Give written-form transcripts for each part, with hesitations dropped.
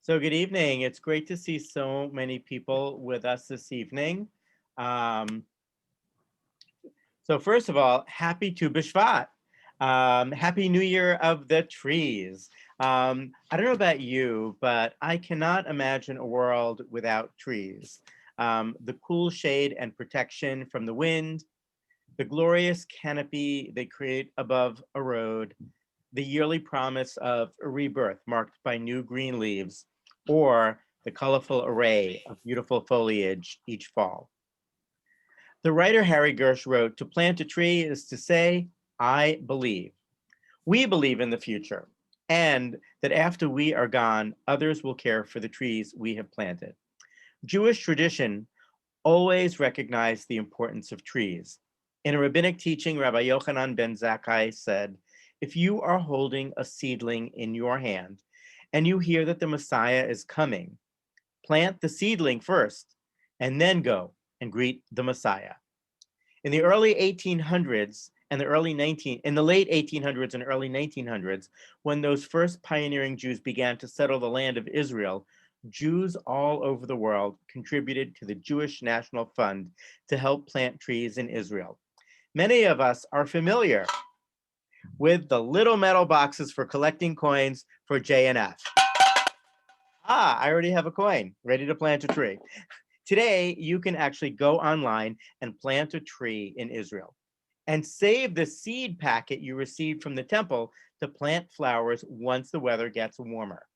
So good evening. It's great to see so many people with us this evening. Um, so first of all, happy to BiShvat. Happy New Year of the trees. I don't know about you, but I cannot imagine a world without trees. The cool shade and protection from the wind, the glorious canopy they create above a road, the yearly promise of a rebirth marked by new green leaves, or the colorful array of beautiful foliage each fall. The writer Harry Gersh wrote, "To plant a tree is to say, I believe. We believe in the future, and that after we are gone, others will care for the trees we have planted." Jewish tradition always recognized the importance of trees. In a rabbinic teaching, Rabbi Yochanan ben Zakkai said, "If you are holding a seedling in your hand and you hear that the Messiah is coming, plant the seedling first and then go and greet the Messiah." In the early 1800s and in the late 1800s and early 1900s, when those first pioneering Jews began to settle the land of Israel, Jews all over the world contributed to the Jewish National Fund to help plant trees in Israel. Many of us are familiar with the little metal boxes for collecting coins for J&F. I already have a coin ready to plant a tree. Today, you can actually go online and plant a tree in Israel and save the seed packet you received from the temple to plant flowers once the weather gets warmer.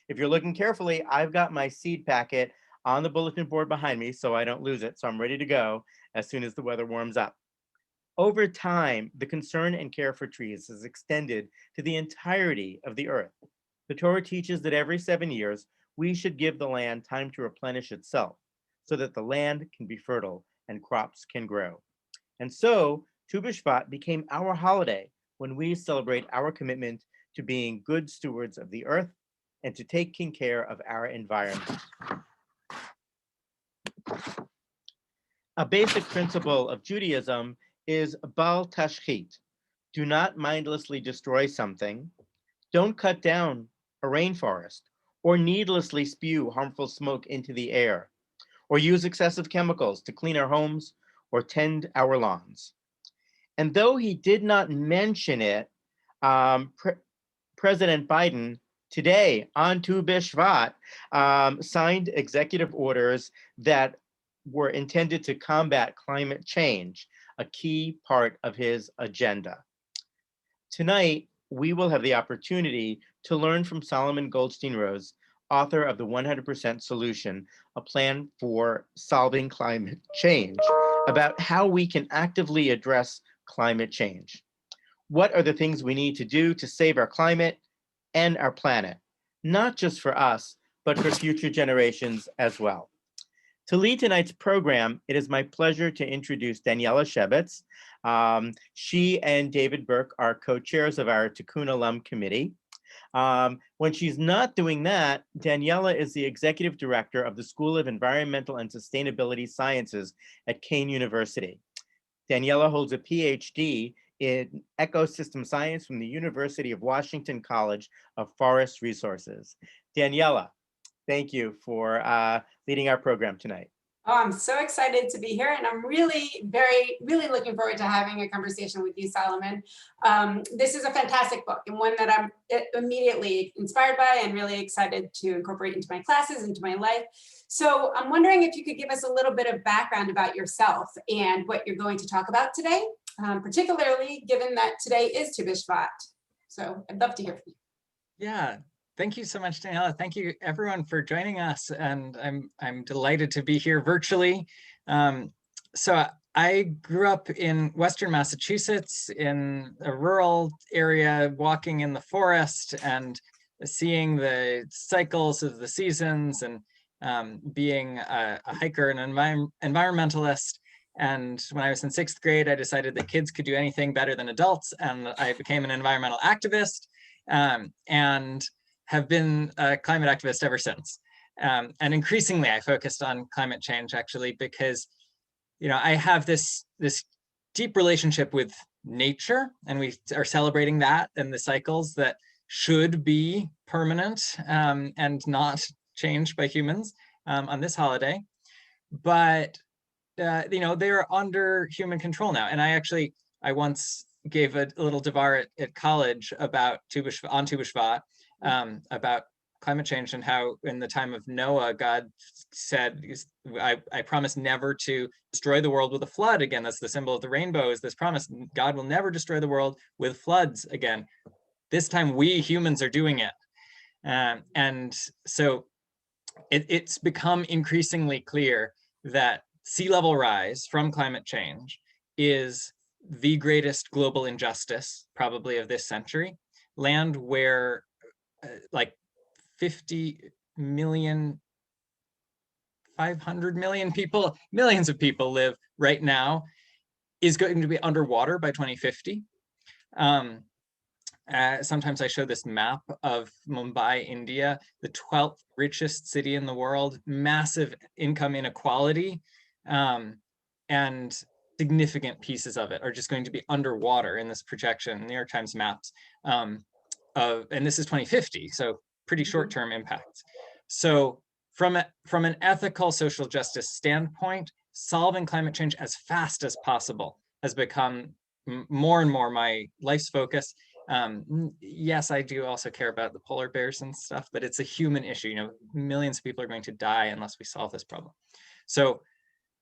If you're looking carefully, I've got my seed packet on the bulletin board behind me so I don't lose it. So I'm ready to go as soon as the weather warms up. Over time, the concern and care for trees is extended to the entirety of the earth. The Torah teaches that every 7 years, we should give the land time to replenish itself so that the land can be fertile and crops can grow. And so, Tu B'Shvat became our holiday when we celebrate our commitment to being good stewards of the earth and to taking care of our environment. A basic principle of Judaism is Bal Tashchit. Do not mindlessly destroy something. Don't cut down a rainforest or needlessly spew harmful smoke into the air or use excessive chemicals to clean our homes or tend our lawns. And though he did not mention it, President Biden today on Tu B'Shvat signed executive orders that were intended to combat climate change, a key part of his agenda. Tonight, we will have the opportunity to learn from Solomon Goldstein Rose, author of The 100% Solution, a plan for solving climate change, about how we can actively address climate change. What are the things we need to do to save our climate and our planet, not just for us, but for future generations as well? To lead tonight's program, it is my pleasure to introduce Daniela Shebetz. She and David Burke are co-chairs of our Tikkun Alum Committee. When she's not doing that, Daniela is the executive director of the School of Environmental and Sustainability Sciences at Kean University. Daniela holds a PhD in ecosystem science from the University of Washington College of Forest Resources. Daniela, thank you for leading our program tonight. Oh, I'm so excited to be here, and I'm really looking forward to having a conversation with you, Solomon. This is a fantastic book and one that I'm immediately inspired by and really excited to incorporate into my classes, into my life. So I'm wondering if you could give us a little bit of background about yourself and what you're going to talk about today, particularly given that today is Tu B'Shvat. So I'd love to hear from you. Yeah. Thank you so much, Daniela. Thank you, everyone, for joining us. And I'm delighted to be here virtually. So I grew up in Western Massachusetts in a rural area, walking in the forest and seeing the cycles of the seasons and being a hiker and environmentalist. And when I was in 6th grade, I decided that kids could do anything better than adults. And I became an environmental activist. And have been a climate activist ever since. And increasingly, I focused on climate change, actually, because I have this deep relationship with nature, and we are celebrating that and the cycles that should be permanent and not changed by humans on this holiday. But they're under human control now. And I once gave a little devar at college about Tu BiShvat, about climate change, and how in the time of Noah, God said, I promise never to destroy the world with a flood again. That's the symbol of the rainbow, is this promise. God will never destroy the world with floods again. This time we humans are doing it. And so it's become increasingly clear that sea level rise from climate change is the greatest global injustice, probably of this century. Land where like 50 million, 500 million people, millions of people live right now, is going to be underwater by 2050. Sometimes I show this map of Mumbai, India, the 12th richest city in the world, massive income inequality, and significant pieces of it are just going to be underwater in this projection, New York Times maps, and this is 2050, so pretty short-term impacts. So from an ethical social justice standpoint, solving climate change as fast as possible has become more and more my life's focus. Yes, I do also care about the polar bears and stuff, but it's a human issue. Millions of people are going to die unless we solve this problem. So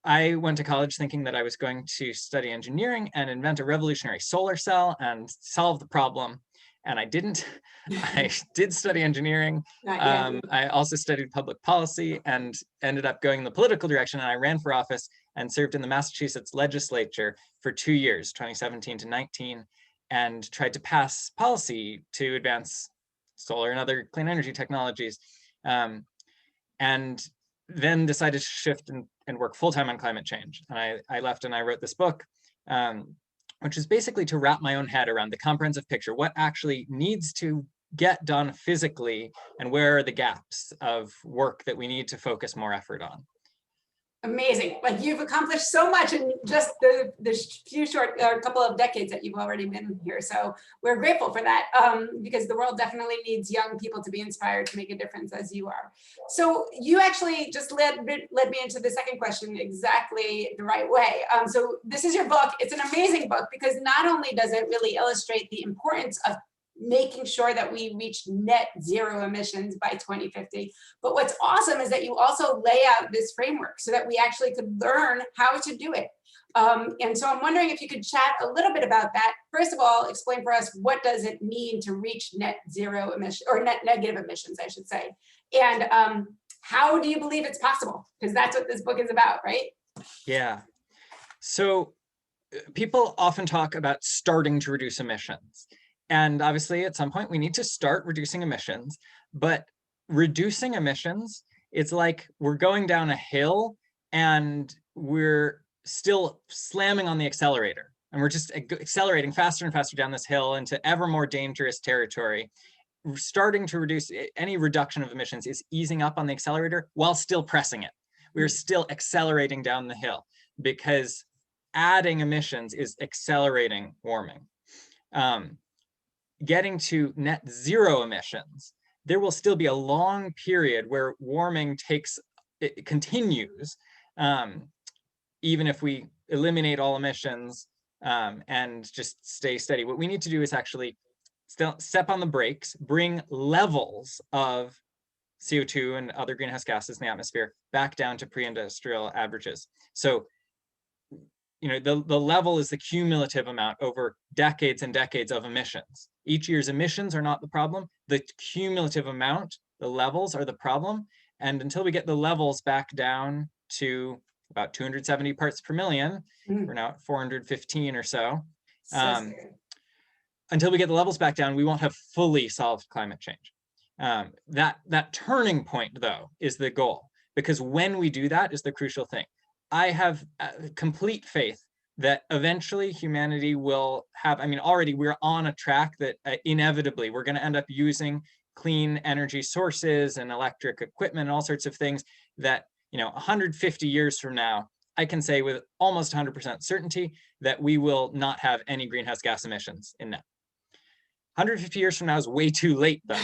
I went to college thinking that I was going to study engineering and invent a revolutionary solar cell and solve the problem. And I didn't. I did study engineering. I also studied public policy and ended up going in the political direction. And I ran for office and served in the Massachusetts legislature for 2 years, 2017 to 19, and tried to pass policy to advance solar and other clean energy technologies. And then decided to shift and work full-time on climate change. And I left and I wrote this book, which is basically to wrap my own head around the comprehensive picture, what actually needs to get done physically, and where are the gaps of work that we need to focus more effort on. Amazing. Like, you've accomplished so much in just the few short couple of decades that you've already been here. So we're grateful for that, because the world definitely needs young people to be inspired to make a difference as you are. So you actually just led me into the second question exactly the right way. So this is your book. It's an amazing book because not only does it really illustrate the importance of making sure that we reach net zero emissions by 2050. But what's awesome is that you also lay out this framework so that we actually could learn how to do it. And so I'm wondering if you could chat a little bit about that. First of all, explain for us, what does it mean to reach net zero emission, or net negative emissions, I should say. And how do you believe it's possible? Because that's what this book is about, right? Yeah. So people often talk about starting to reduce emissions. And obviously, at some point, we need to start reducing emissions. But reducing emissions, it's like we're going down a hill and we're still slamming on the accelerator. And we're just accelerating faster and faster down this hill into ever more dangerous territory. Starting to reduce, any reduction of emissions is easing up on the accelerator while still pressing it. We're still accelerating down the hill, because adding emissions is accelerating warming. Getting to net zero emissions, there will still be a long period where warming continues, even if we eliminate all emissions and just stay steady. What we need to do is actually step on the brakes, bring levels of CO2 and other greenhouse gases in the atmosphere back down to pre-industrial averages. So, the level is the cumulative amount over decades and decades of emissions. Each year's emissions are not the problem. The cumulative amount, the levels, are the problem. And until we get the levels back down to about 270 parts per million, we're now at 415 or so. Until we get the levels back down, we won't have fully solved climate change. That turning point, though, is the goal, because when we do that is the crucial thing. I have complete faith that eventually humanity will have, already we're on a track that inevitably we're going to end up using clean energy sources and electric equipment and all sorts of things that, 150 years from now, I can say with almost 100% certainty that we will not have any greenhouse gas emissions in net. 150 years from now is way too late though.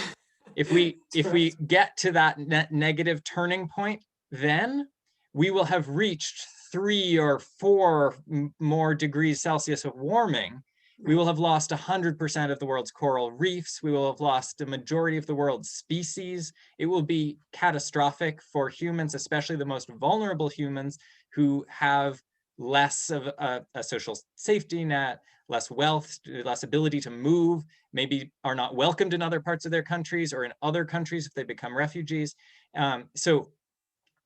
If we get to that net negative turning point, then we will have reached 3 or 4 more degrees Celsius of warming. We will have lost 100% of the world's coral reefs. We will have lost a majority of the world's species. It will be catastrophic for humans, especially the most vulnerable humans who have less of a social safety net, less wealth, less ability to move, maybe are not welcomed in other parts of their countries or in other countries if they become refugees. So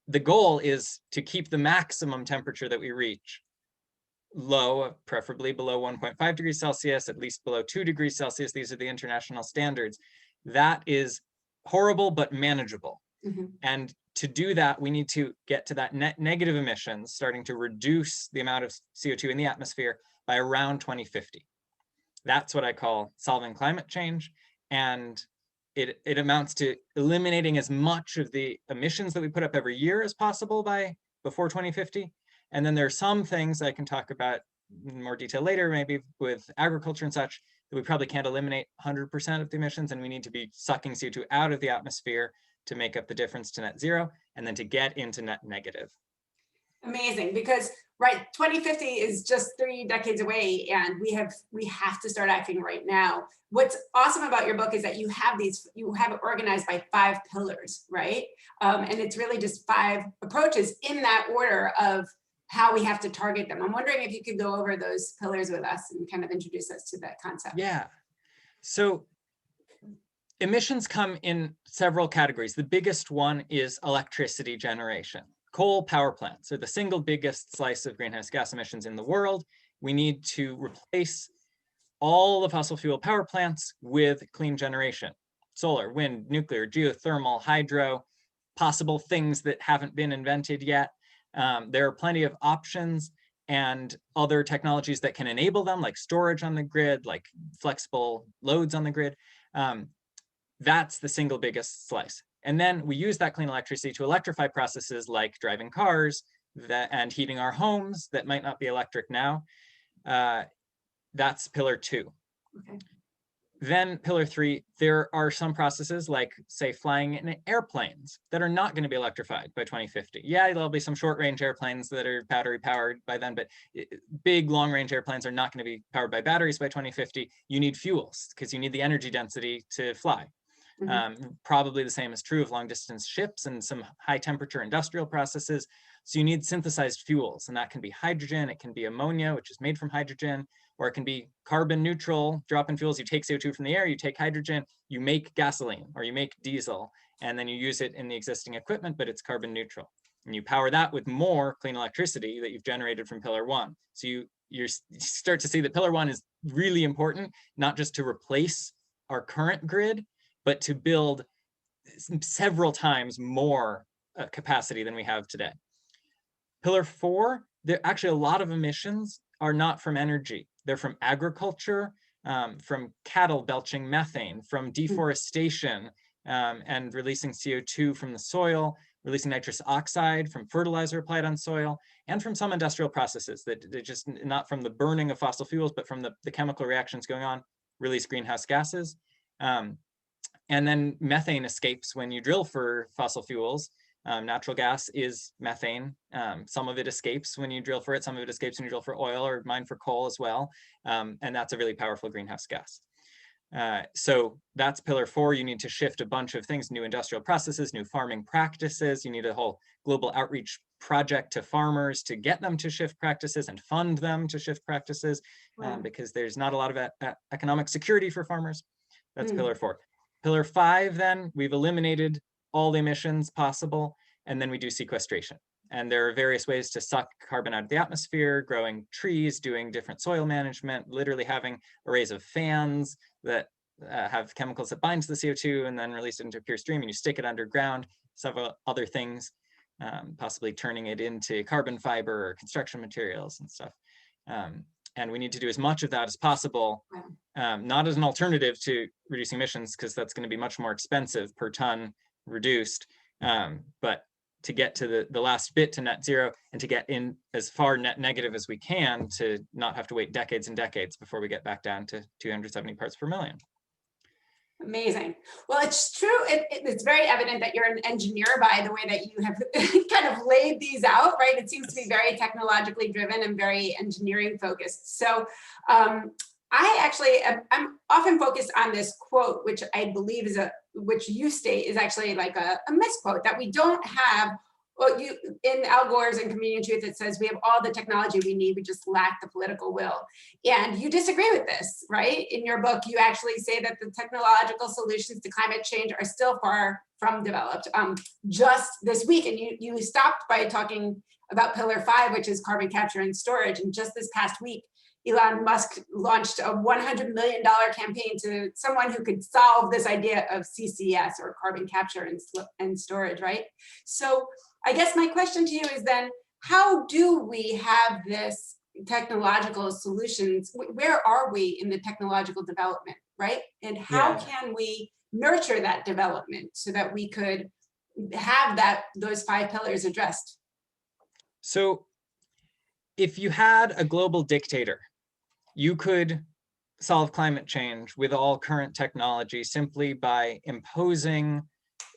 the goal is to keep the maximum temperature that we reach low, preferably below 1.5 degrees Celsius, at least below 2 degrees Celsius. These are the international standards. That is horrible, but manageable. And to do that, we need to get to that net negative emissions, starting to reduce the amount of CO2 in the atmosphere by around 2050. That's what I call solving climate change. And it amounts to eliminating as much of the emissions that we put up every year as possible before 2050. And then there are some things I can talk about in more detail later, maybe with agriculture and such, that we probably can't eliminate 100% of the emissions, and we need to be sucking CO2 out of the atmosphere to make up the difference to net zero, and then to get into net negative. Amazing, because right, 2050 is just 3 decades away, and we have to start acting right now. What's awesome about your book is that you have it organized by 5 pillars, right? And it's really just 5 approaches in that order of how we have to target them. I'm wondering if you could go over those pillars with us and kind of introduce us to that concept. Yeah. So emissions come in several categories. The biggest one is electricity generation. Coal power plants are the single biggest slice of greenhouse gas emissions in the world. We need to replace all the fossil fuel power plants with clean generation. Solar, wind, nuclear, geothermal, hydro, possible things that haven't been invented yet. There are plenty of options and other technologies that can enable them, like storage on the grid, like flexible loads on the grid. That's the single biggest slice. And then we use that clean electricity to electrify processes like driving cars and heating our homes that might not be electric now. That's pillar 2. Okay. Then pillar 3, there are some processes like, say, flying in airplanes that are not going to be electrified by 2050. Yeah, there'll be some short-range airplanes that are battery-powered by then, but big, long-range airplanes are not going to be powered by batteries by 2050. You need fuels because you need the energy density to fly. Probably the same is true of long-distance ships and some high-temperature industrial processes. So you need synthesized fuels, and that can be hydrogen, it can be ammonia, which is made from hydrogen, or it can be carbon neutral drop-in fuels. You take CO2 from the air, you take hydrogen, you make gasoline, or you make diesel, and then you use it in the existing equipment, but it's carbon neutral. And you power that with more clean electricity that you've generated from pillar 1. So you start to see that pillar 1 is really important, not just to replace our current grid, but to build several times more capacity than we have today. Pillar 4, actually a lot of emissions are not from energy. They're from agriculture, from cattle belching methane, from deforestation and releasing CO2 from the soil, releasing nitrous oxide from fertilizer applied on soil, and from some industrial processes that just not from the burning of fossil fuels, but from the chemical reactions going on, release greenhouse gases. And then methane escapes when you drill for fossil fuels. Natural gas is methane. Some of it escapes when you drill for it. Some of it escapes when you drill for oil or mine for coal as well. And that's a really powerful greenhouse gas. So that's pillar 4. You need to shift a bunch of things, new industrial processes, new farming practices. You need a whole global outreach project to farmers to get them to shift practices and fund them to shift practices because there's not a lot of economic security for farmers. That's pillar 4. Pillar 5, then, we've eliminated all the emissions possible, and then we do sequestration. And there are various ways to suck carbon out of the atmosphere, growing trees, doing different soil management, literally having arrays of fans that have chemicals that bind to the CO2 and then release it into a pure stream, and you stick it underground, several other things, possibly turning it into carbon fiber or construction materials and stuff. And we need to do as much of that as possible, not as an alternative to reducing emissions, because that's going to be much more expensive per ton reduced, but to get to the last bit to net zero and to get in as far net negative as we can to not have to wait decades and decades before we get back down to 270 parts per million. Amazing. Well, it's true. It's very evident that you're an engineer by the way that you have kind of laid these out, right? It seems to be very technologically driven and very engineering focused. So I actually, I'm often focused on this quote, which I believe is which you state is actually like a misquote, that we don't have, well, in Al Gore's and Convenient Truth, it says we have all the technology we need, we just lack the political will. And you disagree with this, right? In your book, you actually say that the technological solutions to climate change are still far from developed. Just this week, and you stopped by talking about Pillar 5, which is carbon capture and storage. And just this past week, Elon Musk launched a $100 million campaign to someone who could solve this idea of CCS, or carbon capture and storage, right? So I guess my question to you is then, how do we have this technological solutions? Where are we in the technological development, right? And how can we nurture that development so that we could have those 5 pillars addressed? So if you had a global dictator, you could solve climate change with all current technology simply by imposing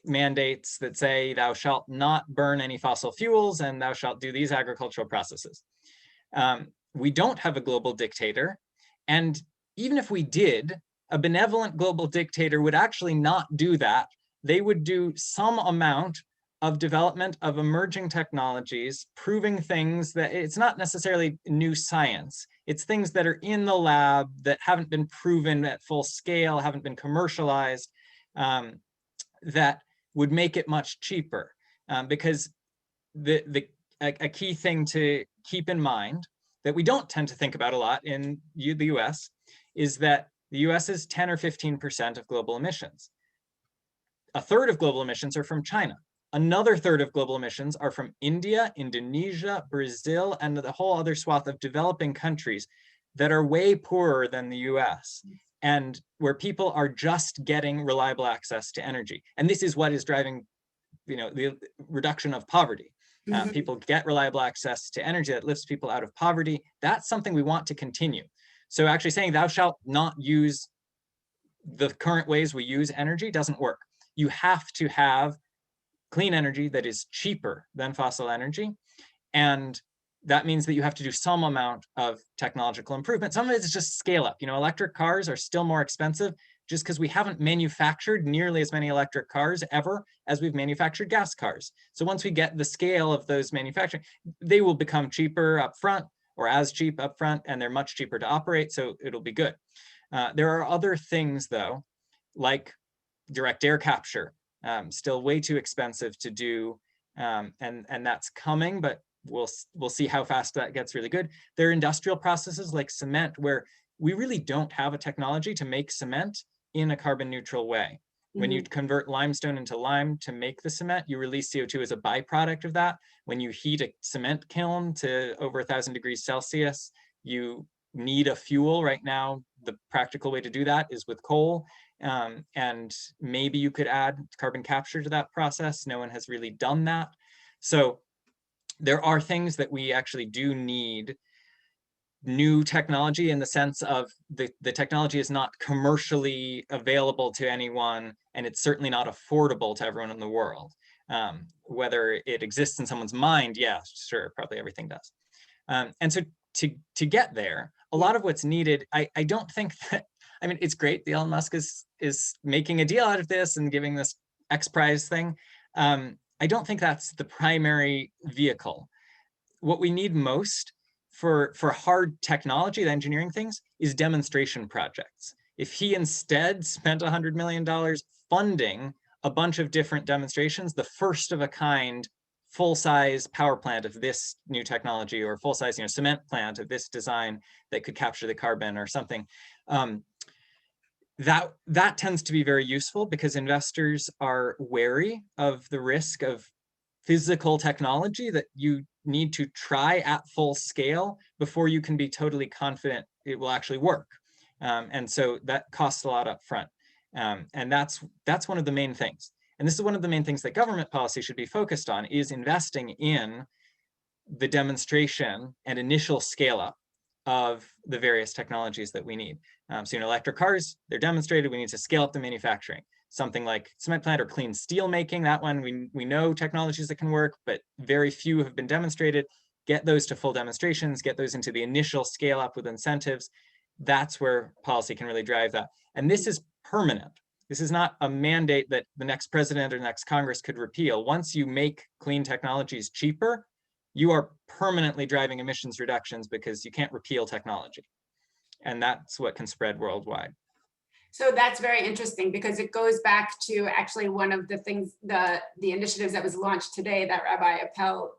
mandates that say thou shalt not burn any fossil fuels and thou shalt do these agricultural processes. We don't have a global dictator, and even if we did, a benevolent global dictator would actually not do that. They would do some amount of development of emerging technologies, proving things that it's not necessarily new science. It's things that are in the lab that haven't been proven at full scale, haven't been commercialized, that would make it much cheaper. Because a key thing to keep in mind that we don't tend to think about a lot in the US is that the US is 10 or 15% of global emissions. A third of global emissions are from China. Another third of global emissions are from India, Indonesia, Brazil, and the whole other swath of developing countries that are way poorer than the US, and where people are just getting reliable access to energy. And this is what is driving, the reduction of poverty. People get reliable access to energy that lifts people out of poverty. That's something we want to continue. So actually saying thou shalt not use the current ways we use energy doesn't work. You have to have clean energy that is cheaper than fossil energy. And that means that you have to do some amount of technological improvement. Some of it is just scale up. Electric cars are still more expensive just because we haven't manufactured nearly as many electric cars ever as we've manufactured gas cars. So once we get the scale of those manufacturing, they will become cheaper up front, or as cheap up front, and they're much cheaper to operate, so it'll be good. There are other things though, like direct air capture, still way too expensive to do, and that's coming, but we'll see how fast that gets really good. There are industrial processes like cement where we really don't have a technology to make cement in a carbon neutral way. When you convert limestone into lime to make the cement, you release CO2 as a byproduct of that. When you heat a cement kiln to over 1,000 degrees Celsius, you need a fuel. Right now, the practical way to do that is with coal. And maybe you could add carbon capture to that process. No one has really done that. So there are things that we actually do need new technology, in the sense of the technology is not commercially available to anyone, and it's certainly not affordable to everyone in the world. Whether it exists in someone's mind, yeah, sure, probably everything does. And so to get there, a lot of what's needed, I don't think that, it's great that Elon Musk is making a deal out of this and giving this X Prize thing. I don't think that's the primary vehicle. What we need most for hard technology, the engineering things, is demonstration projects. If he instead spent $100 million funding a bunch of different demonstrations, the first of a kind full-size power plant of this new technology, or full-size cement plant of this design that could capture the carbon or something, that tends to be very useful, because investors are wary of the risk of physical technology that you need to try at full scale before you can be totally confident it will actually work. And so that costs a lot up front. And that's one of the main things. And this is one of the main things that government policy should be focused on, is investing in the demonstration and initial scale up, of the various technologies that we need. So, electric cars, they're demonstrated, we need to scale up the manufacturing. Something like cement plant or clean steel making, that one, we know technologies that can work, but very few have been demonstrated. Get those to full demonstrations, get those into the initial scale up with incentives. That's where policy can really drive that. And this is permanent. This is not a mandate that the next president or the next Congress could repeal. Once you make clean technologies cheaper, you are permanently driving emissions reductions because you can't repeal technology. And that's what can spread worldwide. So that's very interesting because it goes back to actually one of the things, the initiatives that was launched today that Rabbi Appel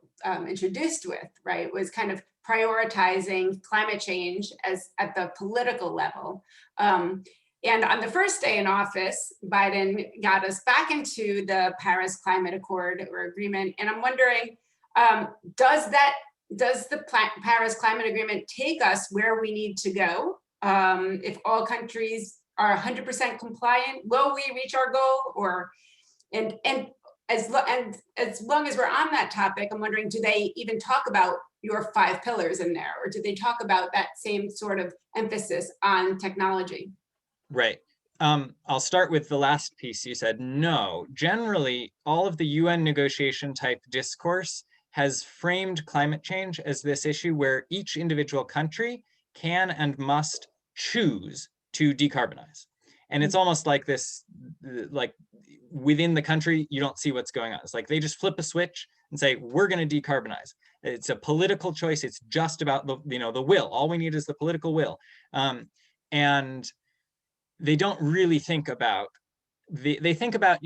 introduced with, right, was kind of prioritizing climate change as at the political level. And on the first day in office, Biden got us back into the Paris Climate Accord or agreement. And I'm wondering, does the Paris Climate Agreement take us where we need to go? If all countries are 100% compliant, will we reach our goal? Or, and as long as we're on that topic, I'm wondering, do they even talk about your 5 pillars in there? Or do they talk about that same sort of emphasis on technology? Right. I'll start with the last piece you said. No, generally, all of the UN negotiation type discourse has framed climate change as this issue where each individual country can and must choose to decarbonize. And it's almost like this, like within the country, you don't see what's going on. It's like they just flip a switch and say, we're going to decarbonize. It's a political choice. It's just about the will. All we need is the political will. And they don't really think about, they think about,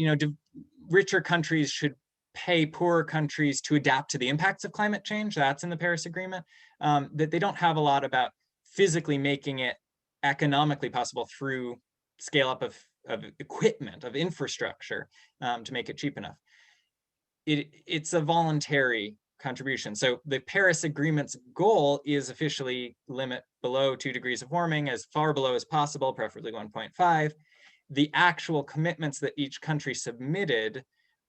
richer countries should pay poorer countries to adapt to the impacts of climate change. That's in the Paris Agreement. That they don't have a lot about physically making it economically possible through scale up of equipment, of infrastructure, to make it cheap enough. It's a voluntary contribution. So the Paris Agreement's goal is officially limit below 2 degrees of warming, as far below as possible, preferably 1.5. The actual commitments that each country submitted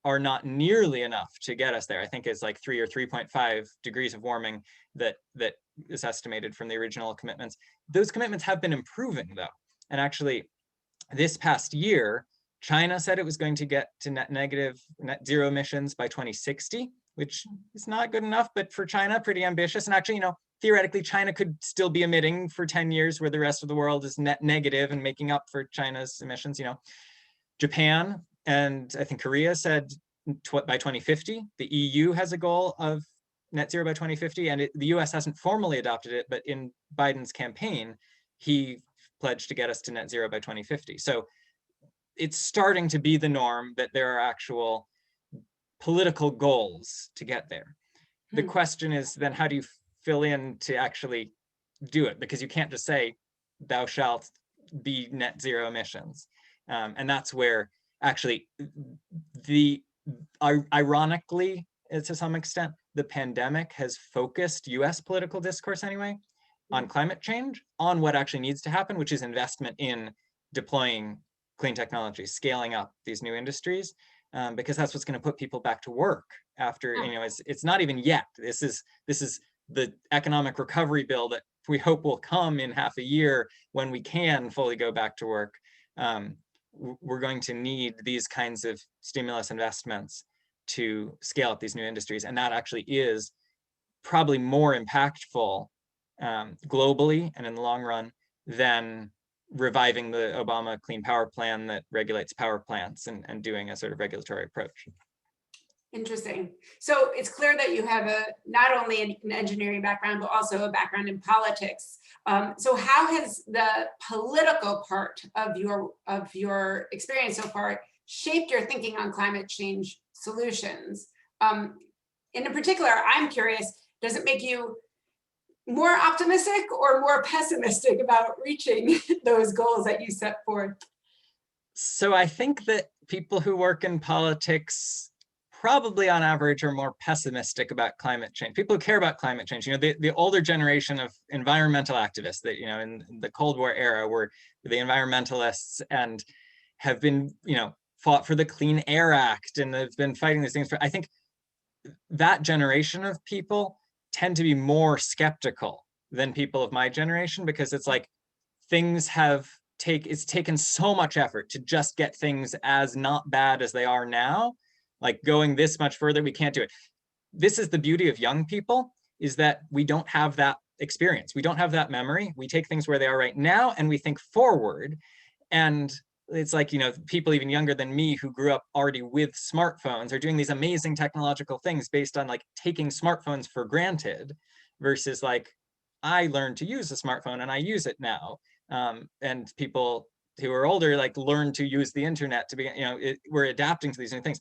are not nearly enough to get us there. I think it's like 3 or 3.5 degrees of warming that is estimated from the original commitments. Those commitments have been improving though. And actually this past year, China said it was going to get to net zero emissions by 2060, which is not good enough, but for China, pretty ambitious. And actually, theoretically, China could still be emitting for 10 years where the rest of the world is net negative and making up for China's emissions. Japan and I think Korea said by 2050. The EU has a goal of net zero by 2050, and the US hasn't formally adopted it, but in Biden's campaign, he pledged to get us to net zero by 2050. So it's starting to be the norm that there are actual political goals to get there. The question is then, how do you fill in to actually do it? Because you can't just say, thou shalt be net zero emissions. And that's where actually ironically, to some extent, the pandemic has focused US political discourse anyway on climate change, on what actually needs to happen, which is investment in deploying clean technology, scaling up these new industries, because that's what's going to put people back to work after, it's not even yet. This is the economic recovery bill that we hope will come in half a year when we can fully go back to work. We're going to need these kinds of stimulus investments to scale up these new industries. And that actually is probably more impactful globally and in the long run than reviving the Obama Clean Power Plan that regulates power plants and doing a sort of regulatory approach. Interesting. So it's clear that you have not only an engineering background, but also a background in politics. So how has the political part of your experience so far shaped your thinking on climate change solutions? And in particular, I'm curious, does it make you more optimistic or more pessimistic about reaching those goals that you set forth? So I think that people who work in politics probably on average are more pessimistic about climate change. People who care about climate change, the older generation of environmental activists that, in the Cold War era were the environmentalists and have been, fought for the Clean Air Act and have been fighting these things for, I think that generation of people tend to be more skeptical than people of my generation, because it's like things it's taken so much effort to just get things as not bad as they are now. Like going this much further, we can't do it. This is the beauty of young people, is that we don't have that experience. We don't have that memory. We take things where they are right now and we think forward. And it's like, you know, people even younger than me who grew up already with smartphones are doing these amazing technological things based on like taking smartphones for granted, versus like, I learned to use a smartphone and I use it now. And people who are older like learn to use the internet to be, you know, we're adapting to these new things.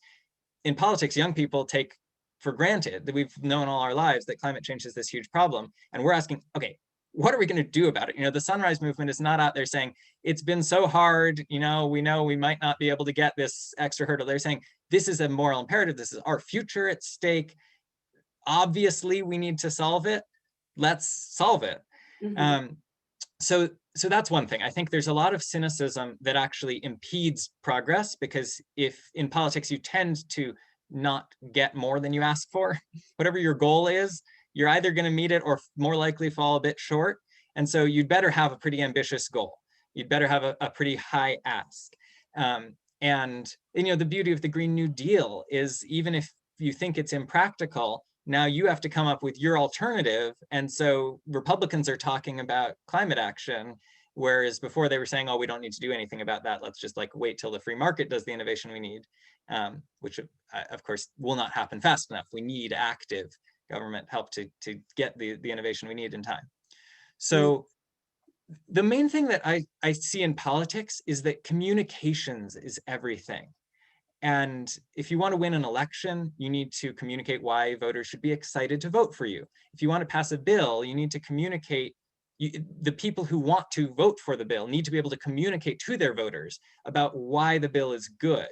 In politics, young people take for granted that we've known all our lives that climate change is this huge problem. And we're asking, okay, what are we going to do about it? You know, the Sunrise Movement is not out there saying, it's been so hard, you know we might not be able to get this extra hurdle. They're saying, this is a moral imperative. This is our future at stake. Obviously, we need to solve it. Let's solve it. Mhm. So that's one thing. I think there's a lot of cynicism that actually impedes progress, because if in politics you tend to not get more than you ask for, whatever your goal is, you're either going to meet it or more likely fall a bit short. And so you'd better have a pretty ambitious goal. You'd better have a pretty high ask. And you know, the beauty of the Green New Deal is, even if you think it's impractical, now you have to come up with your alternative. And so Republicans are talking about climate action, whereas before they were saying, oh, we don't need to do anything about that. Let's just like wait till the free market does the innovation we need, which of course will not happen fast enough. We need active government help to get the innovation we need in time. So the main thing that I see in politics is that communications is everything. And if you want to win an election, you need to communicate why voters should be excited to vote for you. If you want to pass a bill, you need to communicate. The people who want to vote for the bill need to be able to communicate to their voters about why the bill is good.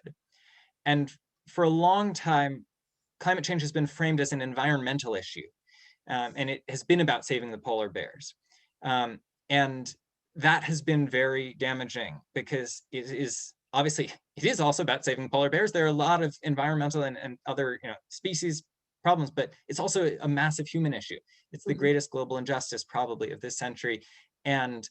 And for a long time, climate change has been framed as an environmental issue. And it has been about saving the polar bears. And that has been very damaging, because it is obviously, it is also about saving polar bears. There are a lot of environmental and other, you know, species problems, but it's also a massive human issue. It's the greatest global injustice probably of this century. And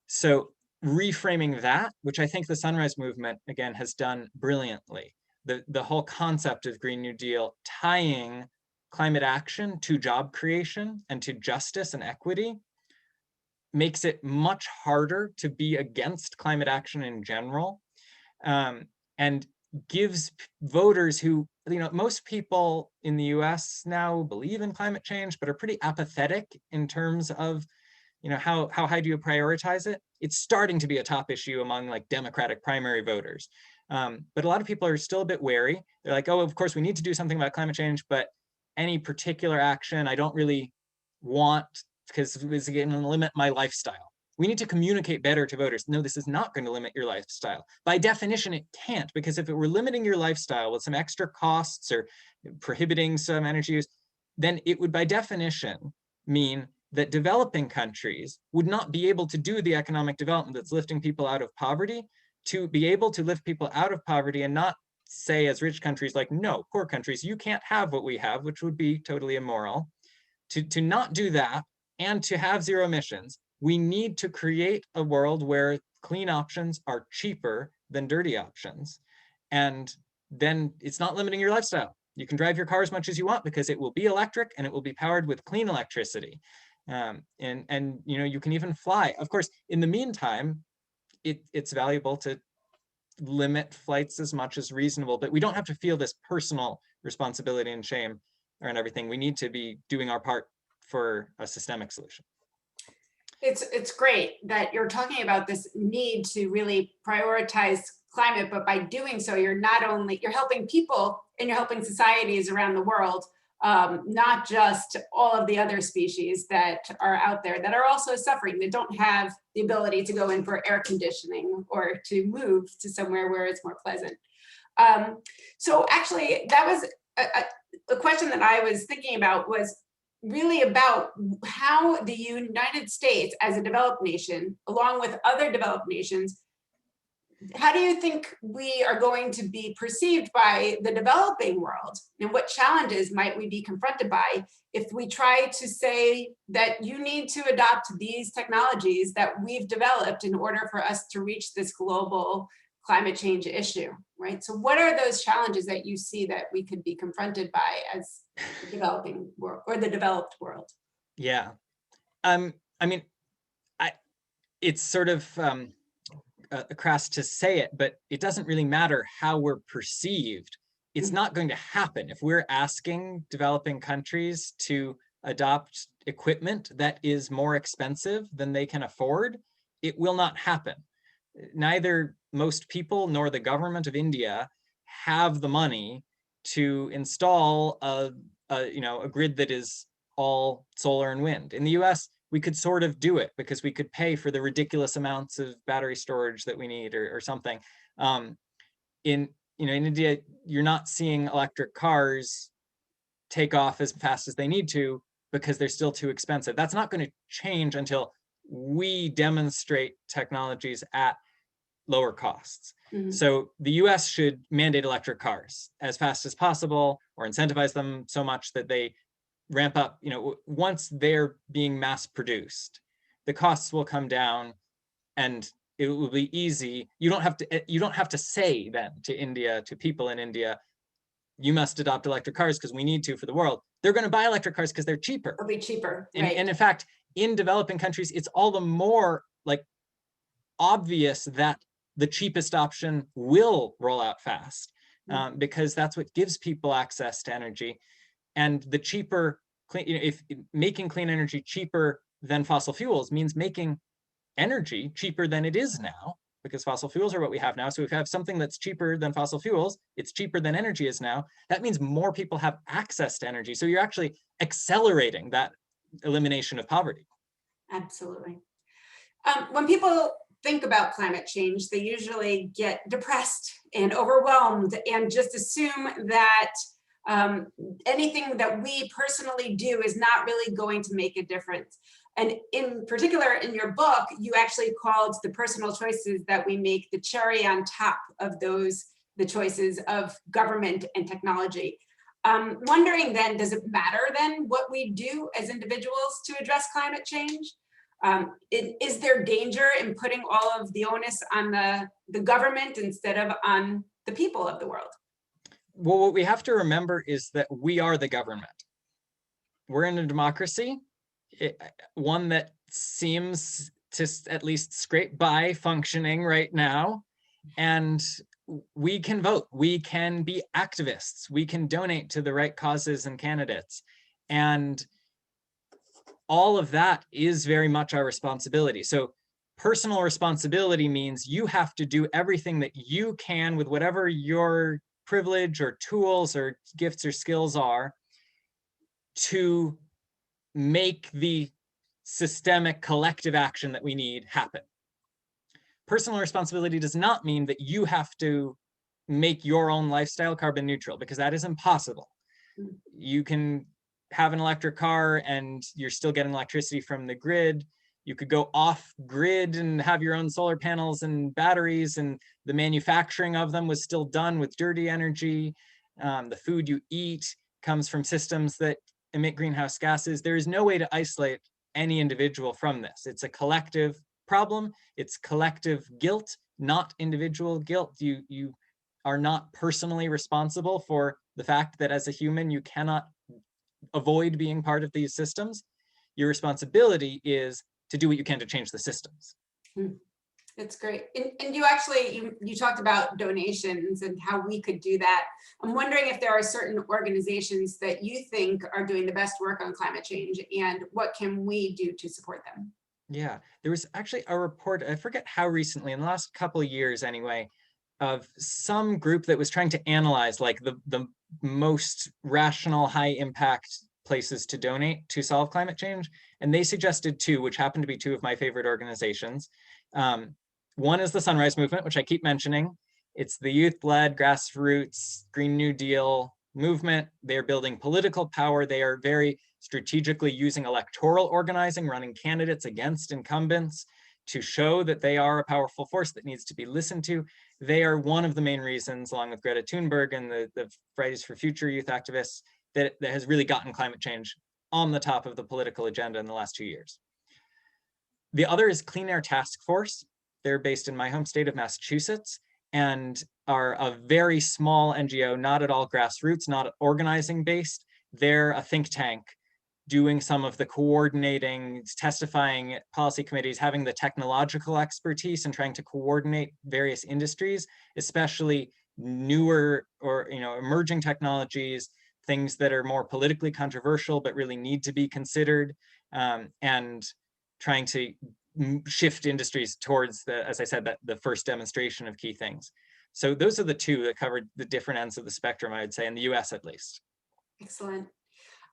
so reframing that, which I think the Sunrise Movement, again, has done brilliantly. The whole concept of Green New Deal, tying climate action to job creation and to justice and equity, makes it much harder to be against climate action in general, and gives voters who, you know, most people in the US now believe in climate change, but are pretty apathetic in terms of, you know, how high do you prioritize it? It's starting to be a top issue among like Democratic primary voters. But a lot of people are still a bit wary. They're like, oh, of course we need to do something about climate change, but any particular action I don't really want, because it's going to limit my lifestyle. We need to communicate better to voters. No, this is not going to limit your lifestyle. By definition, it can't, because if it were limiting your lifestyle with some extra costs or prohibiting some energy use, then it would by definition mean that developing countries would not be able to do the economic development that's lifting people out of poverty. To be able to lift people out of poverty and not say as rich countries like, no, poor countries, you can't have what we have, which would be totally immoral. To not do that and to have zero emissions, we need to create a world where clean options are cheaper than dirty options. And then it's not limiting your lifestyle. You can drive your car as much as you want because it will be electric and it will be powered with clean electricity. And you know, you can even fly. Of course, in the meantime, it's valuable to limit flights as much as reasonable, but we don't have to feel this personal responsibility and shame around everything. We need to be doing our part for a systemic solution. It's great that you're talking about this need to really prioritize climate, but by doing so, you're helping people and you're helping societies around the world, not just all of the other species that are out there that are also suffering, that don't have the ability to go in for air conditioning or to move to somewhere where it's more pleasant. So actually, that was a question that I was thinking about, was really about how the United States as a developed nation, along with other developed nations, how do you think we are going to be perceived by the developing world? And what challenges might we be confronted by if we try to say that you need to adopt these technologies that we've developed in order for us to reach this global climate change issue, right? So what are those challenges that you see that we could be confronted by as the developing world or the developed world? Yeah. I mean, it's sort of crass to say it, but it doesn't really matter how we're perceived. It's not going to happen. If we're asking developing countries to adopt equipment that is more expensive than they can afford, it will not happen. Neither most people nor the government of India have the money to install a grid that is all solar and wind. In the US, we could sort of do it because we could pay for the ridiculous amounts of battery storage that we need or something. In India, you're not seeing electric cars take off as fast as they need to because they're still too expensive. That's not going to change until we demonstrate technologies at lower costs. Mm-hmm. So the US should mandate electric cars as fast as possible or incentivize them so much that they ramp up. Once they're being mass produced, the costs will come down and it will be easy. You don't have to say then to people in India, you must adopt electric cars because we need to for the world. They're going to buy electric cars because they're cheaper. It'll be cheaper. Right. And in fact, in developing countries, it's all the more obvious that the cheapest option will roll out fast because that's what gives people access to energy. And the cheaper, if making clean energy cheaper than fossil fuels means making energy cheaper than it is now, because fossil fuels are what we have now. So if we have something that's cheaper than fossil fuels, it's cheaper than energy is now. That means more people have access to energy. So you're actually accelerating that elimination of poverty. Absolutely. When people think about climate change, they usually get depressed and overwhelmed and just assume that anything that we personally do is not really going to make a difference. And in particular, in your book, you actually called the personal choices that we make the cherry on top of the choices of government and technology. Wondering then, does it matter then what we do as individuals to address climate change? Is there danger in putting all of the onus on the government instead of on the people of the world? Well, what we have to remember is that we are the government. We're in a democracy, one that seems to at least scrape by functioning right now. And we can vote, we can be activists, we can donate to the right causes and candidates. And all of that is very much our responsibility. So personal responsibility means you have to do everything that you can with whatever your privilege or tools or gifts or skills are to make the systemic collective action that we need happen. Personal responsibility does not mean that you have to make your own lifestyle carbon neutral, because that is impossible. You can have an electric car and you're still getting electricity from the grid. You could go off grid and have your own solar panels and batteries, and the manufacturing of them was still done with dirty energy. The food you eat comes from systems that emit greenhouse gases. There is no way to isolate any individual from this. It's a collective problem. It's collective guilt, not individual guilt. You are not personally responsible for the fact that as a human, you cannot avoid being part of these systems. Your responsibility is to do what you can to change the systems. That's great. And you actually, you talked about donations and how we could do that. I'm wondering if there are certain organizations that you think are doing the best work on climate change, and what can we do to support them? Yeah, there was actually a report, I forget how recently, in the last couple of years anyway, of some group that was trying to analyze the most rational, high impact places to donate to solve climate change. And they suggested two, which happen to be two of my favorite organizations. One is the Sunrise Movement, which I keep mentioning. It's the youth-led grassroots Green New Deal movement. They're building political power. They are very strategically using electoral organizing, running candidates against incumbents to show that they are a powerful force that needs to be listened to. They are one of the main reasons, along with Greta Thunberg and the Fridays for Future youth activists, that has really gotten climate change on the top of the political agenda in the last 2 years. The other is Clean Air Task Force. They're based in my home state of Massachusetts and are a very small NGO, not at all grassroots, not organizing based. They're a think tank doing some of the coordinating, testifying at policy committees, having the technological expertise and trying to coordinate various industries, especially newer or emerging technologies, things that are more politically controversial but really need to be considered, and trying to shift industries towards as I said, the first demonstration of key things. So those are the two that covered the different ends of the spectrum, I would say, in the US at least. Excellent.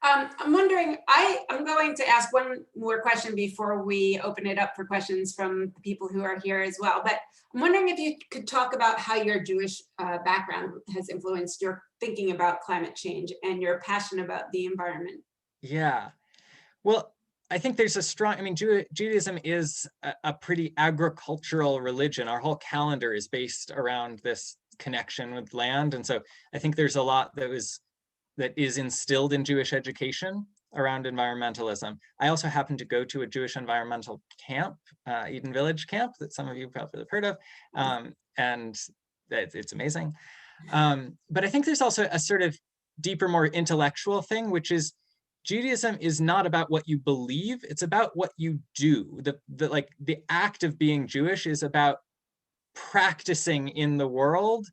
I'm wondering, I'm going to ask one more question before we open it up for questions from the people who are here as well. But I'm wondering if you could talk about how your Jewish background has influenced your thinking about climate change and your passion about the environment. Yeah, well, I think there's a strong, Judaism is a pretty agricultural religion. Our whole calendar is based around this connection with land. And so I think there's a lot that is instilled in Jewish education around environmentalism. I also happen to go to a Jewish environmental camp, Eden Village camp, that some of you probably have heard of, and it's amazing. But I think there's also a sort of deeper, more intellectual thing, which is Judaism is not about what you believe, it's about what you do. The act of being Jewish is about practicing in the world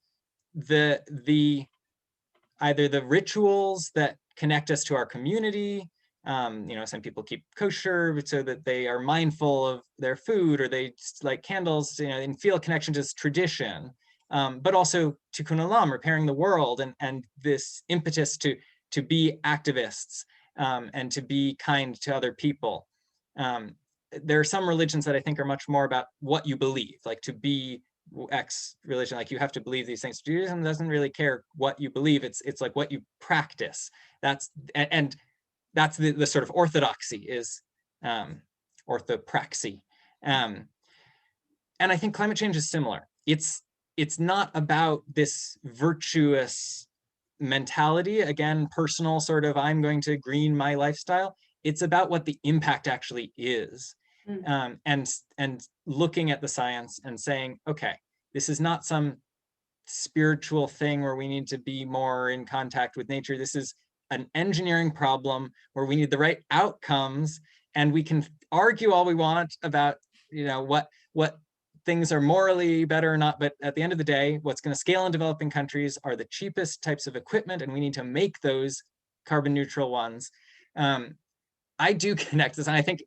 either the rituals that connect us to our community. Some people keep kosher so that they are mindful of their food, or they light candles, and feel a connection to this tradition, but also tikkun olam, repairing the world, and this impetus to be activists, and to be kind to other people. There are some religions that I think are much more about what you believe, like to be X religion, like you have to believe these things. Judaism doesn't really care what you believe, it's like what you practice. That's the sort of orthodoxy, is orthopraxy. And I think climate change is similar. It's not about this virtuous mentality, again, personal sort of, I'm going to green my lifestyle. It's about what the impact actually is. And looking at the science and saying, okay, this is not some spiritual thing where we need to be more in contact with nature. This is an engineering problem where we need the right outcomes, and we can argue all we want about, what things are morally better or not, but at the end of the day, what's going to scale in developing countries are the cheapest types of equipment, and we need to make those carbon neutral ones. I do connect this, and I think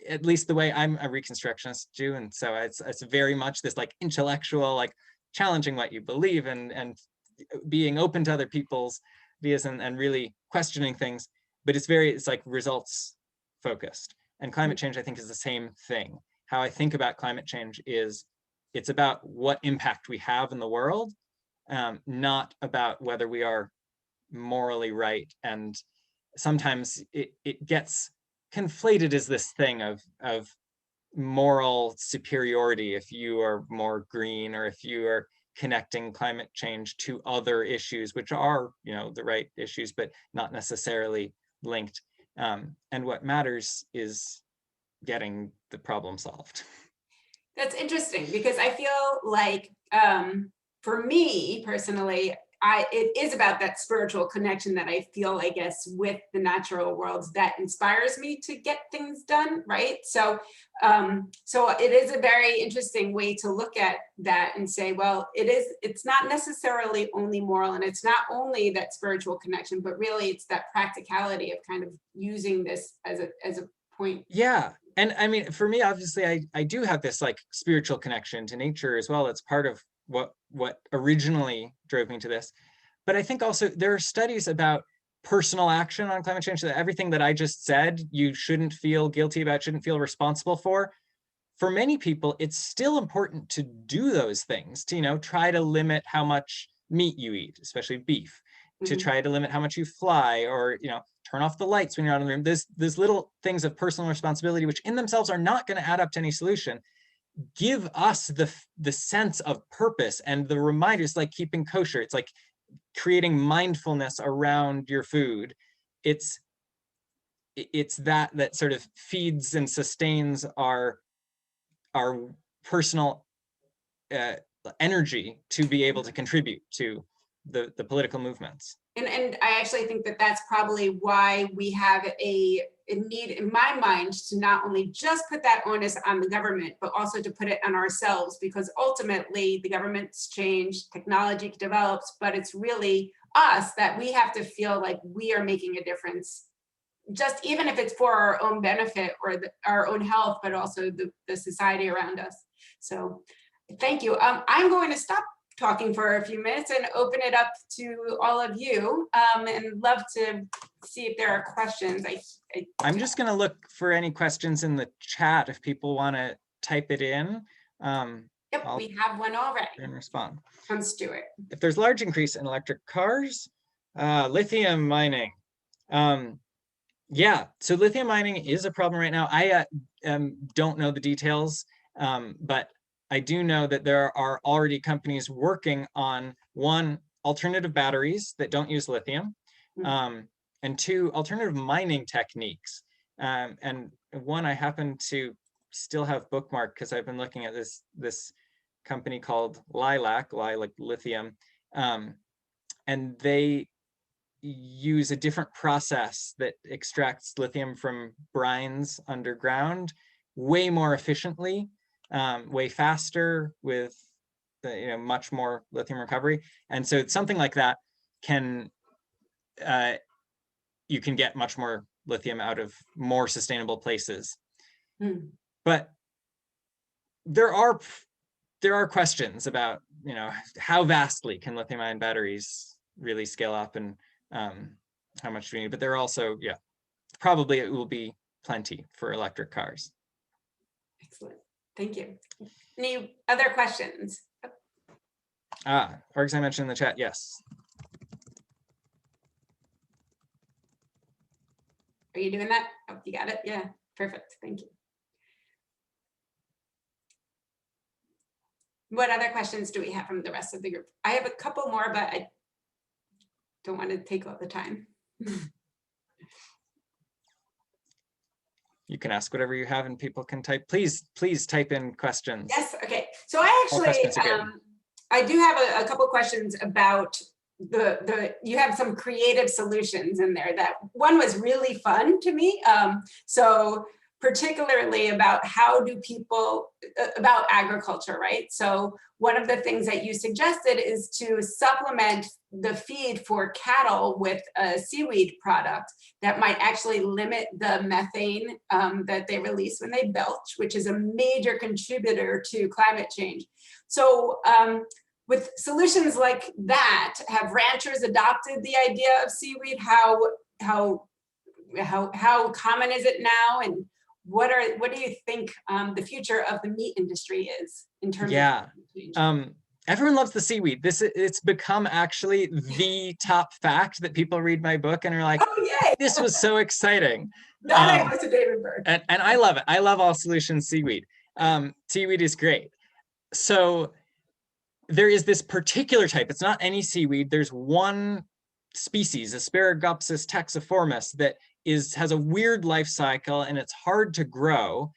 at least the way I'm a Reconstructionist Jew, and so it's very much this like intellectual, like challenging what you believe and being open to other people's ideas and really questioning things, but it's like results focused. And climate change, I think, is the same thing. How I think about climate change is it's about what impact we have in the world, not about whether we are morally right. And sometimes it gets conflated as this thing of moral superiority if you are more green, or if you are connecting climate change to other issues, which are, the right issues, but not necessarily linked. And what matters is getting the problem solved. That's interesting, because I feel like for me personally, it is about that spiritual connection that I feel, I guess, with the natural worlds that inspires me to get things done, right? So it is a very interesting way to look at that and say, well, it's not necessarily only moral, and it's not only that spiritual connection, but really it's that practicality of kind of using this as a point. Yeah. And I mean, for me, obviously, I do have this like spiritual connection to nature as well. It's part of what originally drove me to this. But I think also there are studies about personal action on climate change, that everything that I just said, you shouldn't feel guilty about, shouldn't feel responsible for. For many people, it's still important to do those things, to, try to limit how much meat you eat, especially beef, to try to limit how much you fly, or, turn off the lights when you're out in the room. There's little things of personal responsibility, which in themselves are not going to add up to any solution. Give us the sense of purpose and the reminders, like keeping kosher. It's like creating mindfulness around your food. It's that sort of feeds and sustains our personal energy to be able to contribute to the political movements. And I actually think that that's probably why we have a need, in my mind, to not only just put that onus on the government, but also to put it on ourselves, because ultimately the government's changed, technology develops, but it's really us that we have to feel like we are making a difference, just even if it's for our own benefit or our own health, but also the society around us. So thank you. I'm going to stop talking for a few minutes and open it up to all of you, and love to see if there are questions. I'm just going to look for any questions in the chat if people want to type it in. Yep, we have one already. And respond. From Stuart. If there's large increase in electric cars, lithium mining. Yeah, so lithium mining is a problem right now. I don't know the details, but I do know that there are already companies working on, one, alternative batteries that don't use lithium, and two, alternative mining techniques. And one I happen to still have bookmarked because I've been looking at this company called Lilac Lithium, and they use a different process that extracts lithium from brines underground way more efficiently, way faster, with much more lithium recovery. And so it's something like that can you can get much more lithium out of more sustainable places. But there are questions about how vastly can lithium ion batteries really scale up, and how much do we need. But there are also, probably it will be plenty for electric cars. Excellent. Thank you. Any other questions? Orgs I mentioned in the chat, yes. Are you doing that? Oh, you got it? Yeah, perfect. Thank you. What other questions do we have from the rest of the group? I have a couple more, but I don't want to take all the time. You can ask whatever you have and people can type. Please type in questions. Yes, okay. So I actually, I do have a couple questions about you have some creative solutions in there. That one was really fun to me. So particularly about how do people, about agriculture, right? So one of the things that you suggested is to supplement the feed for cattle with a seaweed product that might actually limit the methane that they release when they belch, which is a major contributor to climate change. So with solutions like that, have ranchers adopted the idea of seaweed? How common is it now? And what do you think the future of the meat industry is in terms of everyone loves the seaweed. It's become actually the top fact that people read my book and are like, oh, yay. This was so exciting. That I was to David Berg. And I love it. I love all solutions seaweed. Seaweed is great. So there is this particular type. It's not any seaweed. There's one species, Asparagopsis taxiformis, that has a weird life cycle and it's hard to grow.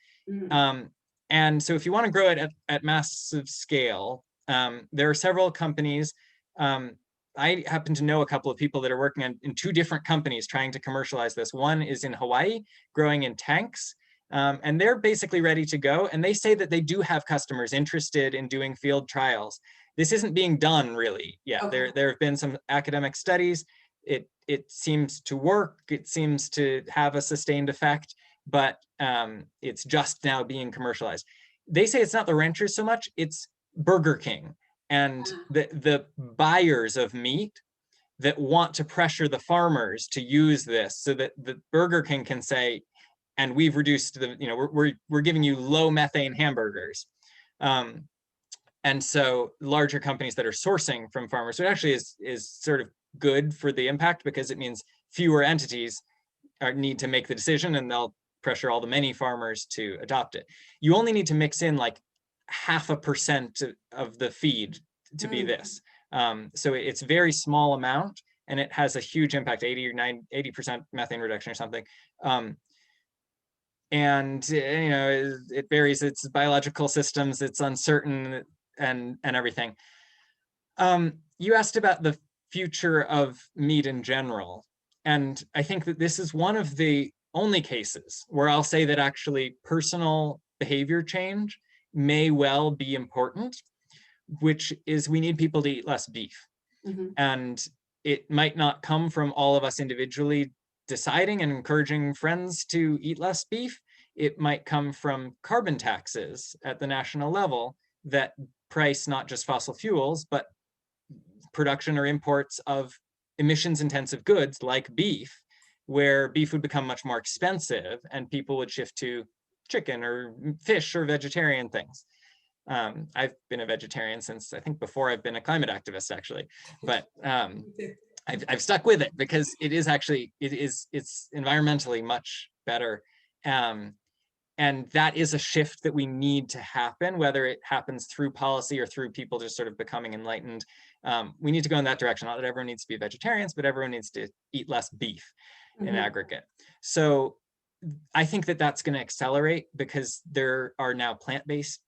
And so if you want to grow it at massive scale, there are several companies. I happen to know a couple of people that are working in two different companies trying to commercialize this. One is in Hawaii, growing in tanks, and they're basically ready to go. And they say that they do have customers interested in doing field trials. This isn't being done really yet. Okay. There have been some academic studies. It seems to work. It seems to have a sustained effect, but it's just now being commercialized. They say it's not the ranchers so much, it's Burger King and the buyers of meat that want to pressure the farmers to use this so that the Burger King can say, and we've reduced we're giving you low methane hamburgers. And so larger companies that are sourcing from farmers, so it actually is sort of good for the impact because it means fewer entities need to make the decision, and they'll pressure all the many farmers to adopt it. You only need to mix in like 0.5% of the feed to be this. So it's very small amount, and it has a huge impact, 80% methane reduction or something. And you know, it varies its biological systems, it's uncertain, and everything. You asked about the future of meat in general, and I think that this is one of the only cases where I'll say that actually personal behavior change may well be important, which is we need people to eat less beef. And it might not come from all of us individually deciding and encouraging friends to eat less beef. It might come from carbon taxes at the national level that price not just fossil fuels, but production or imports of emissions intensive goods like beef, where beef would become much more expensive and people would shift to chicken or fish or vegetarian things. I've been a vegetarian since, I think, before I've been a climate activist, actually, but I've stuck with it because it is actually, it's environmentally much better. And that is a shift that we need to happen, whether it happens through policy or through people just sort of becoming enlightened. We need to go in that direction. Not that everyone needs to be vegetarians, but everyone needs to eat less beef in aggregate. So I think that that's going to accelerate because there are now plant-based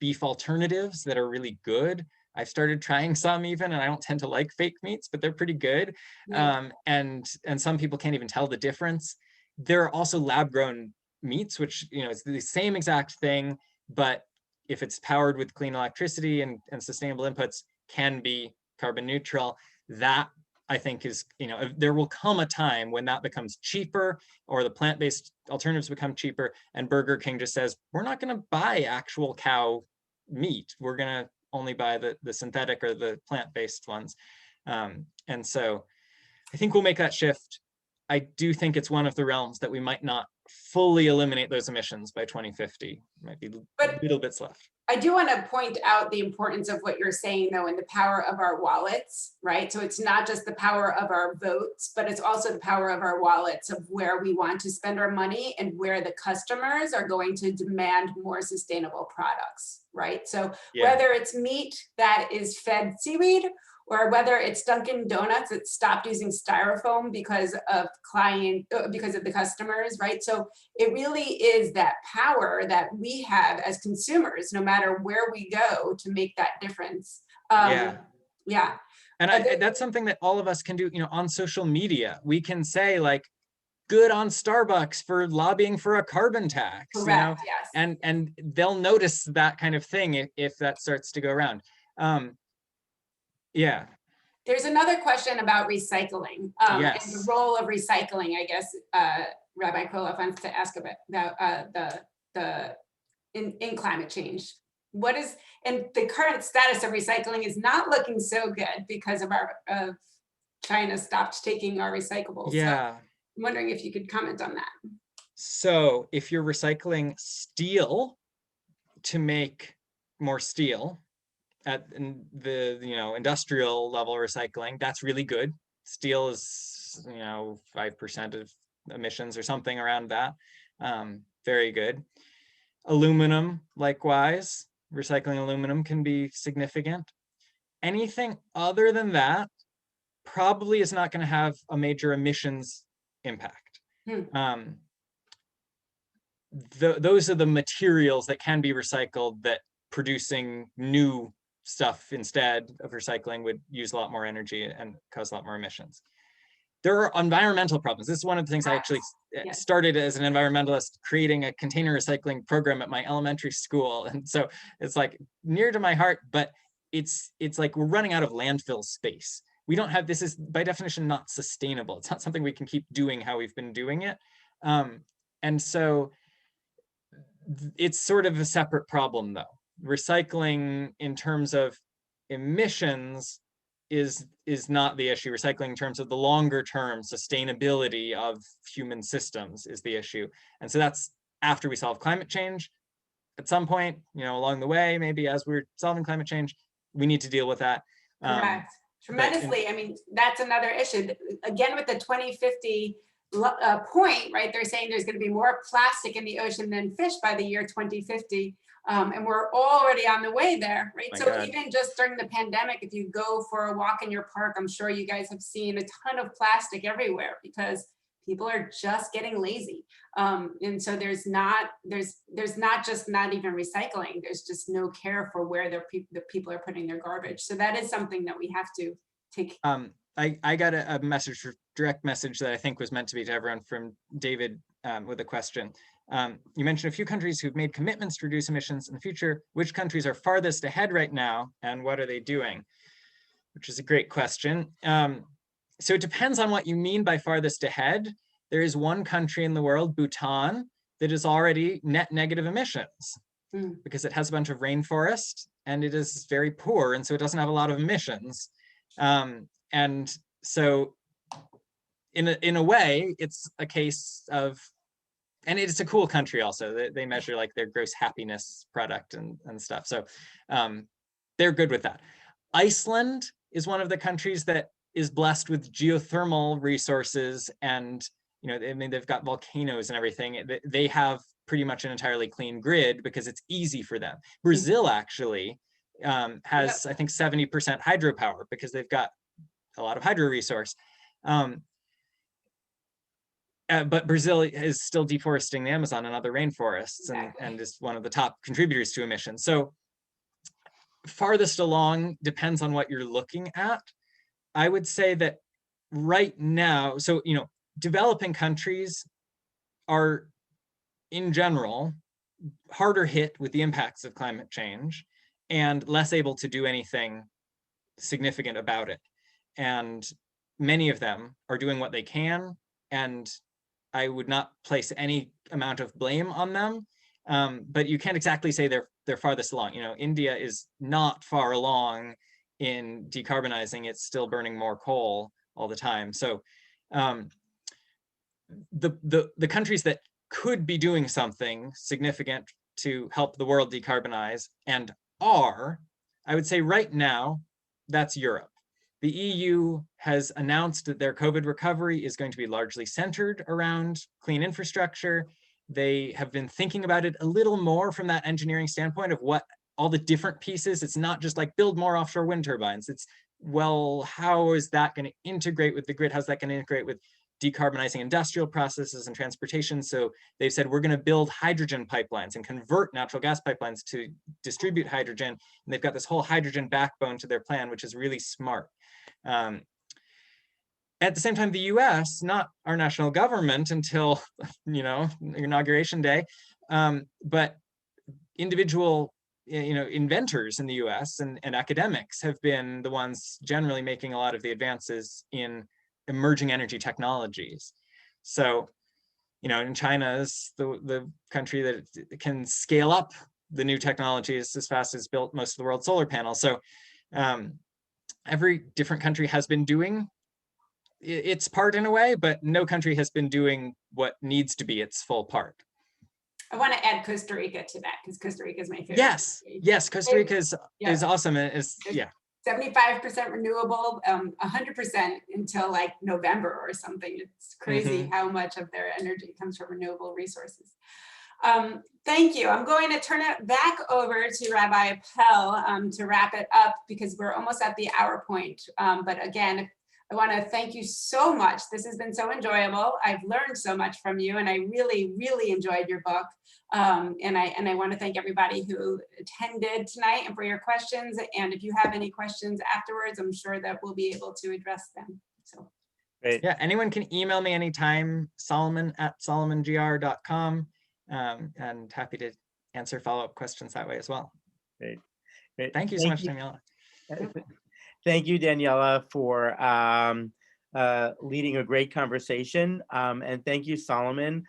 beef alternatives that are really good. I've started trying some even, and I don't tend to like fake meats, but they're pretty good. And some people can't even tell the difference. There are also lab-grown meats, which, you know, it's the same exact thing, but if it's powered with clean electricity and sustainable inputs, can be carbon neutral. That, I think, is, you know, there will come a time when that becomes cheaper, or the plant-based alternatives become cheaper, and Burger King just says, we're not going to buy actual cow meat. We're going to only buy the synthetic or the plant-based ones. And so I think we'll make that shift. I do think it's one of the realms that we might not fully eliminate those emissions by 2050. Might be little bits left. I do want to point out the importance of what you're saying, though, and the power of our wallets, right? So it's not just the power of our votes, but it's also the power of our wallets, of where we want to spend our money and where the customers are going to demand more sustainable products, right? So whether it's meat that is fed seaweed, or whether it's Dunkin' Donuts that stopped using styrofoam because of the customers, right? So it really is that power that we have as consumers, no matter where we go, to make that difference. And that's something that all of us can do, you know, on social media. We can say, like, good on Starbucks for lobbying for a carbon tax. Correct, you know? And they'll notice that kind of thing if that starts to go around. There's another question about recycling and the role of recycling. I guess Rabbi Koloff wants to ask about in climate change. What is, and the current status of recycling is not looking so good because of China stopped taking our recyclables. So I'm wondering if you could comment on that. So if you're recycling steel to make more steel, at the, you know, industrial level recycling, that's really good. Steel is, you know, 5% of emissions or something around that. Very good. Aluminum, likewise, recycling aluminum can be significant. Anything other than that probably is not going to have a major emissions impact. Those are the materials that can be recycled, that producing new stuff instead of recycling would use a lot more energy and cause a lot more emissions. There are environmental problems. This is one of the things I actually started as an environmentalist, creating a container recycling program at my elementary school. And so it's like near to my heart, but it's like we're running out of landfill space. We don't have, this is by definition not sustainable. It's not something we can keep doing how we've been doing it. And so it's sort of a separate problem though. Recycling in terms of emissions is not the issue. Recycling in terms of the longer term sustainability of human systems is the issue. And so that's after we solve climate change. At some point, you know, along the way, maybe as we're solving climate change, we need to deal with that. Correct. Tremendously. I mean, that's another issue. Again, with the 2050 point, right? They're saying there's going to be more plastic in the ocean than fish by the year 2050. And we're already on the way there, right? My So God. even just during the pandemic, if you go for a walk in your park, I'm sure you guys have seen a ton of plastic everywhere because people are just getting lazy. And so there's not just not even recycling, there's just no care for where the people are putting their garbage. So that is something that we have to take. I got a message, direct message that I think was meant to be to everyone from David with a question. You mentioned a few countries who've made commitments to reduce emissions in the future. Which countries are farthest ahead right now, and what are they doing? Which is a great question. So it depends on what you mean by farthest ahead. There is one country in the world, Bhutan, that is already net negative emissions because it has a bunch of rainforest and it is very poor, and so it doesn't have a lot of emissions. And so in a way, it's a case of, and it's a cool country also. They measure like their gross happiness product and stuff. So they're good with that. Iceland is one of the countries that is blessed with geothermal resources, and I mean, they've got volcanoes and everything. They have pretty much an entirely clean grid because it's easy for them. Brazil actually has, I think, 70% hydropower because they've got a lot of hydro resource. But Brazil is still deforesting the Amazon and other rainforests, and is one of the top contributors to emissions. So farthest along depends on what you're looking at. I would say that right now, so developing countries are in general harder hit with the impacts of climate change and less able to do anything significant about it. And many of them are doing what they can, and I would not place any amount of blame on them. But you can't exactly say they're farthest along. India is not far along in decarbonizing. It's still burning more coal all the time. So the countries that could be doing something significant to help the world decarbonize and are, I would say right now, that's Europe. The EU has announced that their COVID recovery is going to be largely centered around clean infrastructure. They have been thinking about it a little more from that engineering standpoint of what all the different pieces. It's not just like build more offshore wind turbines. It's, well, how is that going to integrate with the grid? How's that going to integrate with decarbonizing industrial processes and transportation? So they've said, we're going to build hydrogen pipelines and convert natural gas pipelines to distribute hydrogen. And they've got this whole hydrogen backbone to their plan, which is really smart. At the same time, the US, not our national government until, inauguration day, but individual, inventors in the US and academics have been the ones generally making a lot of the advances in emerging energy technologies. So, in China is the country that can scale up the new technologies as fast as built most of the world's solar panels. So every different country has been doing its part in a way, but no country has been doing what needs to be its full part. I want to add Costa Rica to that because Costa Rica is my favorite. Yes, Costa Rica is awesome. And it's 75% renewable, 100% until like November or something. It's crazy how much of their energy comes from renewable resources. Thank you. I'm going to turn it back over to Rabbi Appel to wrap it up because we're almost at the hour point. But again, I want to thank you so much. This has been so enjoyable. I've learned so much from you, and I really, really enjoyed your book. And I want to thank everybody who attended tonight and for your questions. And if you have any questions afterwards, I'm sure that we'll be able to address them. So, great. Yeah, anyone can email me anytime, solomon@solomongr.com, and happy to answer follow-up questions that way as well. Great. Thank you so much, Daniela. Thank you, Daniela, for leading a great conversation. And thank you, Solomon.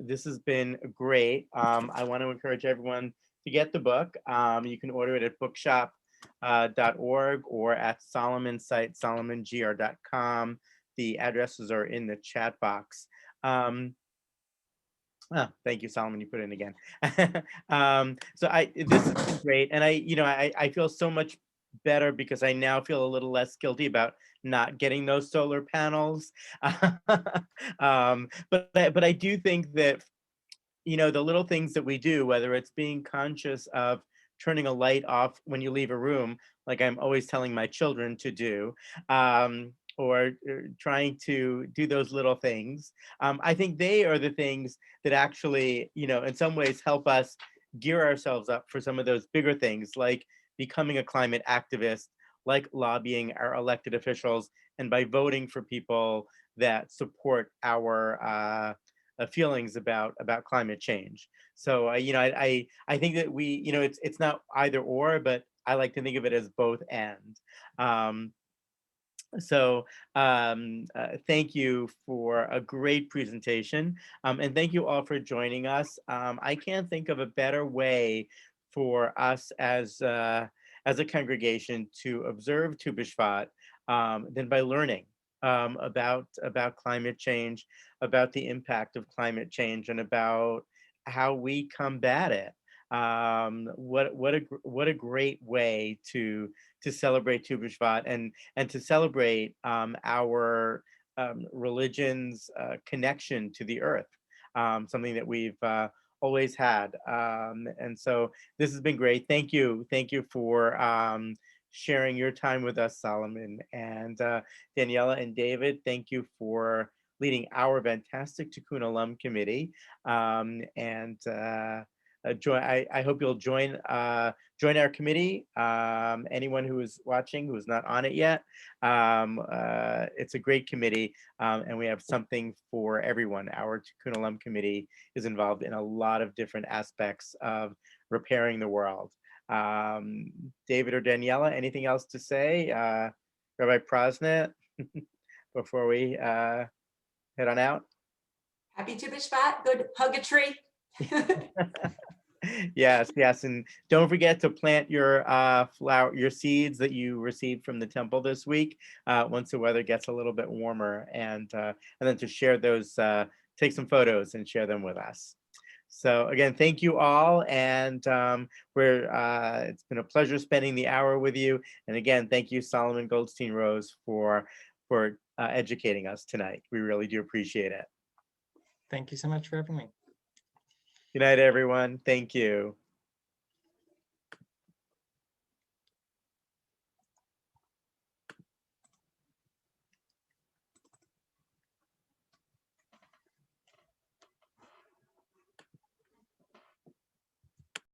This has been great. I want to encourage everyone to get the book. You can order it at bookshop.org or at Solomon's site, solomongr.com. The addresses are in the chat box. Thank you, Solomon. You put it in again. So this has been great, and I feel so much better because I now feel a little less guilty about not getting those solar panels. But I do think that, you know, the little things that we do, whether it's being conscious of turning a light off when you leave a room, like I'm always telling my children to do, or trying to do those little things. I think they are the things that actually, you know, in some ways help us gear ourselves up for some of those bigger things, like becoming a climate activist, like lobbying our elected officials, and by voting for people that support our feelings about climate change. So you know, I think that we, you know, it's not either or, but I like to think of it as both and. Um, Thank you for a great presentation, and thank you all for joining us. I can't think of a better way for us as a congregation to observe Tu BiShvat than by learning about climate change, about the impact of climate change, and about how we combat it. What a great way to celebrate Tu BiShvat and to celebrate our religion's connection to the earth, something that we've always had. And so this has been great. Thank you for sharing your time with us, Solomon, and Daniela and David. Thank you for leading our fantastic Tikkun Alum committee, and I hope you'll join our committee. Anyone who is watching who is not on it yet, it's a great committee, and we have something for everyone. Our Tikkun Alum committee is involved in a lot of different aspects of repairing the world. David or Daniela, anything else to say? Rabbi Prosnit, before we head on out? Happy Tu BiShvat. Good, hug a tree. Yes, and don't forget to plant your your seeds that you received from the temple this week once the weather gets a little bit warmer, and then to share those, take some photos and share them with us. So again, thank you all, and it's been a pleasure spending the hour with you. And again, thank you, Solomon Goldstein Rose, for educating us tonight. We really do appreciate it. Thank you so much for having me. Good night, everyone. Thank you.